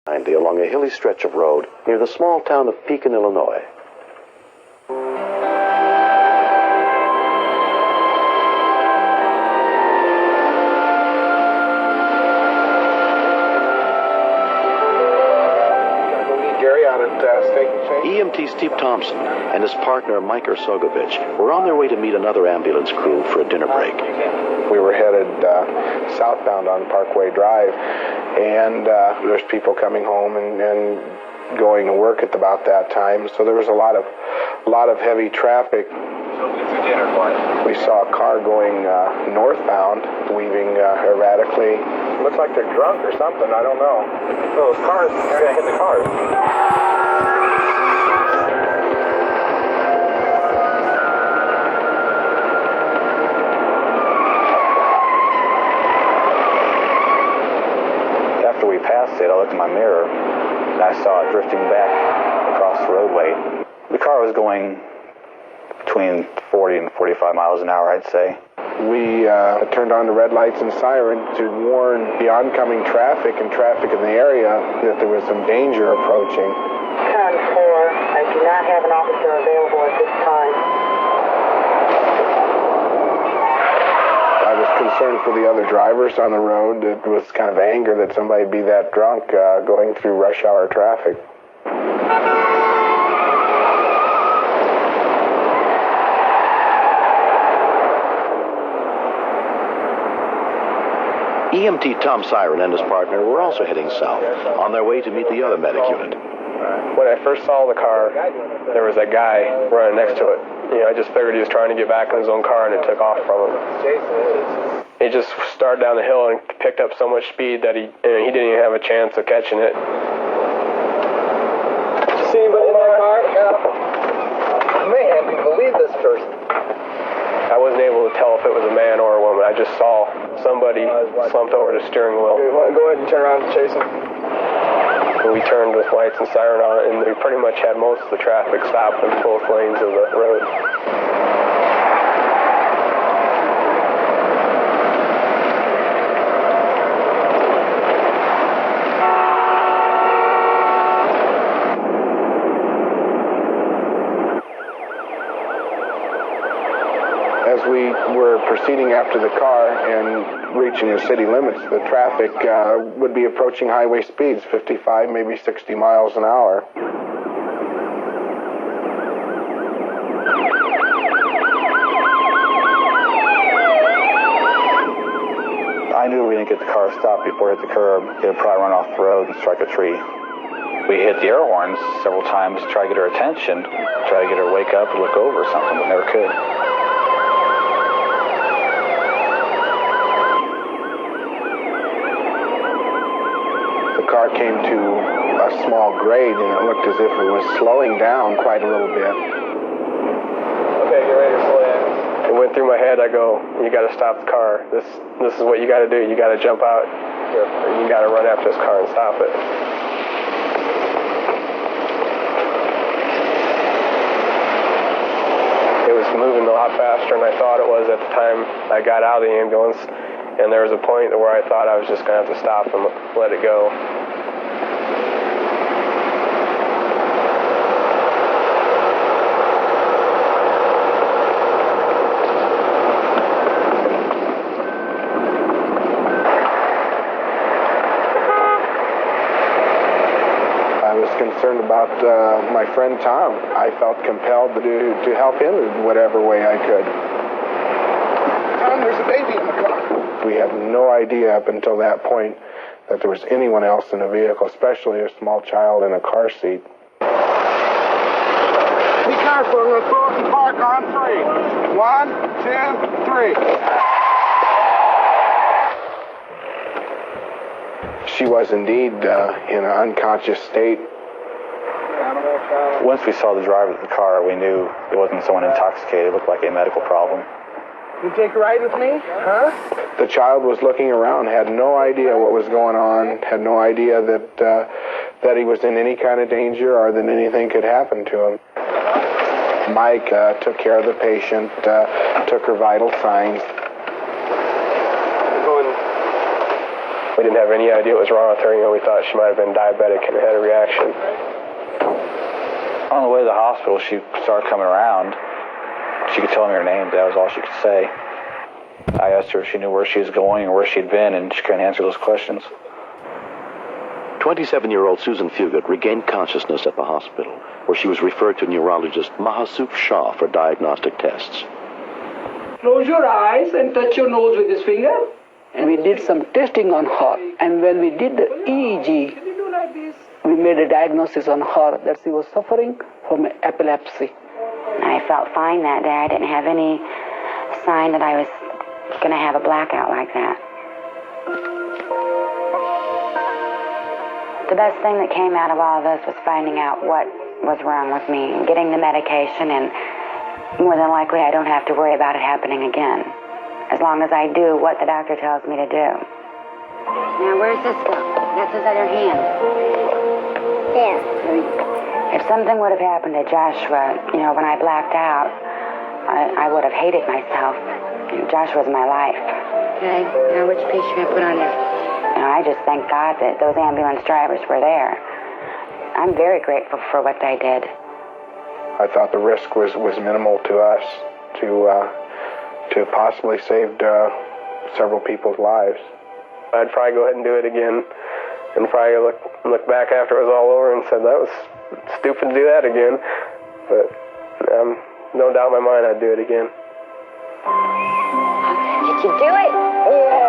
along a hilly stretch of road near the small town of Pekin, Illinois. EMT Steve Thompson and his partner Mike Ersogovich were on their way to meet another ambulance crew for a dinner break. We were headed southbound on Parkway Drive, and there's people coming home and going to work at about that time. So there was a lot of heavy traffic. We saw a car going northbound, weaving erratically. Looks like they're drunk or something. I don't know. Oh, those cars are going to hit the cars. After we passed it, I looked in my mirror, and I saw it drifting back across the roadway. The car was going between 40 and 45 miles an hour, I'd say. We turned on the red lights and siren to warn the oncoming traffic and traffic in the area that there was some danger approaching. 10-4, I do not have an officer available at this time. I was concerned for the other drivers on the road. It was kind of anger that somebody be that drunk going through rush hour traffic. EMT Tom Siren and his partner were also heading south on their way to meet the other medic unit. When I first saw the car, there was that guy running next to it. I just figured he was trying to get back in his own car, and it took off from him. He just started down the hill and picked up so much speed that he didn't even have a chance of catching it. See anybody in that car? Man, can you believe this person? I wasn't able to tell if it was a man or a woman. I just saw somebody slumped over the steering wheel. Okay, go ahead and turn around and chase him. And we turned with lights and siren on it, and we pretty much had most of the traffic stopped in both lanes of the road. As we were proceeding after the car and reaching the city limits, the traffic would be approaching highway speeds, 55, maybe 60 miles an hour. I knew we didn't get the car stopped before it hit the curb. It would probably run off the road and strike a tree. We hit the air horns several times to try to get her attention, try to get her to wake up and look over or something, but never could. The car came to a small grade, and it looked as if it was slowing down quite a little bit. Okay, get ready to slow down. It went through my head. I go, you got to stop the car. This is what you got to do. You got to jump out. You got to run after this car and stop it. It was moving a lot faster than I thought it was at the time I got out of the ambulance. And there was a point where I thought I was just going to have to stop and let it go. I was concerned about my friend Tom. I felt compelled to help him in whatever way I could. Tom, there's a baby in the car. We had no idea up until that point that there was anyone else in the vehicle, especially a small child in a car seat. Be careful, I'm going to throw it and park on 3. 1, 2, 3. She was indeed in an unconscious state. Once we saw the driver of the car, we knew it wasn't someone intoxicated. It looked like a medical problem. You take a ride with me? Huh? The child was looking around, had no idea what was going on, had no idea that he was in any kind of danger or that anything could happen to him. Mike took care of the patient, took her vital signs. We We didn't have any idea what was wrong with her. We thought she might have been diabetic and had a reaction. On the way to the hospital, she started coming around. She could tell me her name. That was all she could say. I asked her if she knew where she was going or where she'd been, and she couldn't answer those questions. 27-year-old Susan Fugit regained consciousness at the hospital, where she was referred to neurologist Mahasuk Shah for diagnostic tests. Close your eyes and touch your nose with this finger. And we did some testing on her. And when we did the EEG, we made a diagnosis on her that she was suffering from epilepsy. I felt fine that day. I didn't have any sign that I was going to have a blackout like that. The best thing that came out of all of this was finding out what was wrong with me, getting the medication, and more than likely I don't have to worry about it happening again, as long as I do what the doctor tells me to do. Now, where's this go? That's his other hand. There. If something would have happened to Joshua, when I blacked out, I would have hated myself. Joshua's my life. Okay, now which piece should I put on there? I just thank God that those ambulance drivers were there. I'm very grateful for what they did. I thought the risk was minimal to us to possibly saved several people's lives. I'd probably go ahead and do it again, and probably look back after it was all over and said that was stupid to do that again. But no doubt in my mind I'd do it again. Did you do it? Yeah.